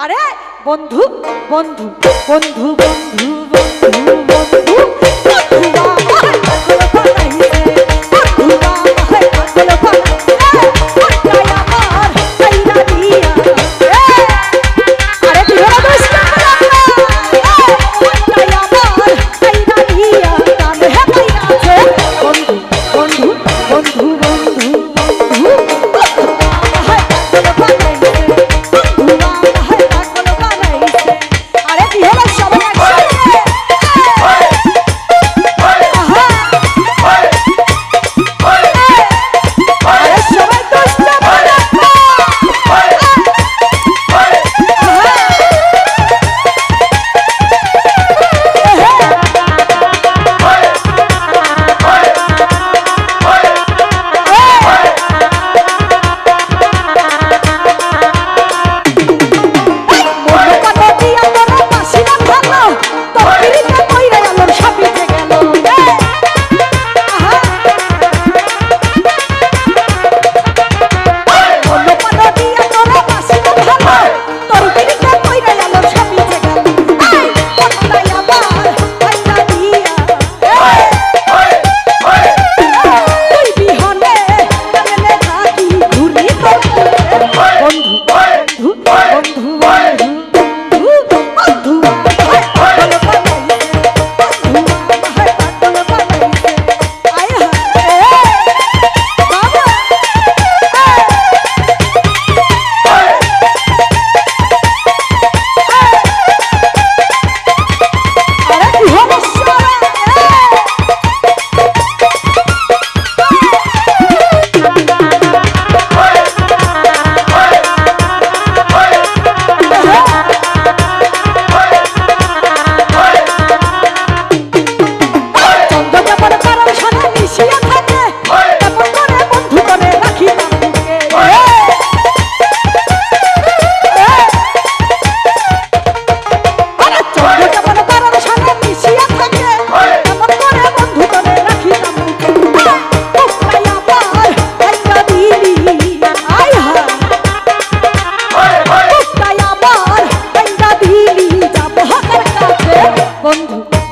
আরে বন্ধু বন্ধু বন্ধু বন্ধু বন্ধু বন্ধু বন্ধু আমার পাগল বানাইছে বন্ধু আমার পাগল বানাইছে ওটাই আমার কাইরা দিয়া আরে দিওরা দোস্ত ওটাই আমার কাইরা দিয়া কানে পাইরাছে বন্ধু বন্ধু বন্ধু বন্ধু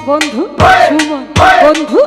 বন্ধু সুমন বন্ধু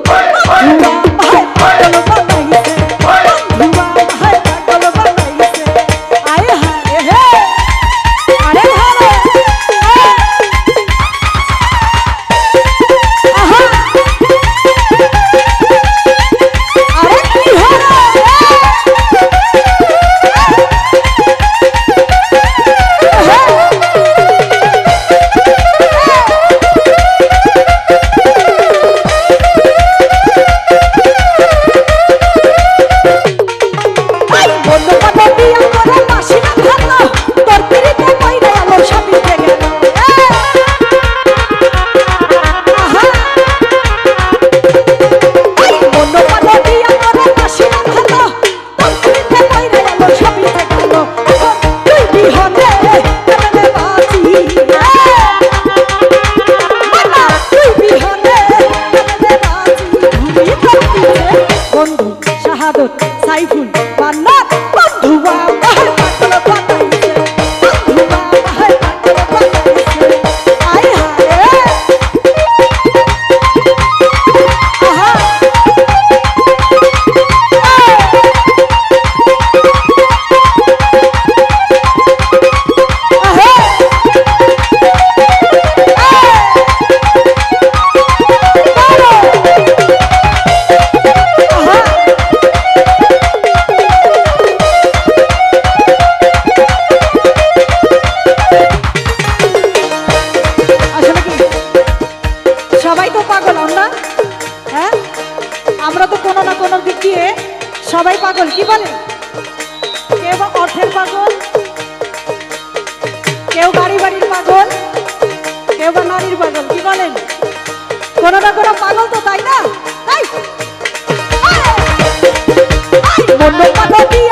বন্ধু শাহাদত সাইফুল বান্নার বন্ধু আমার পাগল বানাইছে বন্ধু আমার পাগল বানাইছে আয় হায় আহা সবাই তো পাগল আমরা হ্যাঁ আমরা তো কোনো না কোনো দিক দিয়ে সবাই পাগল কি বলে কেউ বা অর্থের পাগল কেউ গাড়ি বাড়ির পাগল কেউ বা নারীর পাগল কি বলেন কোনো না কোনো পাগল তো তাই না তাই মন পাগল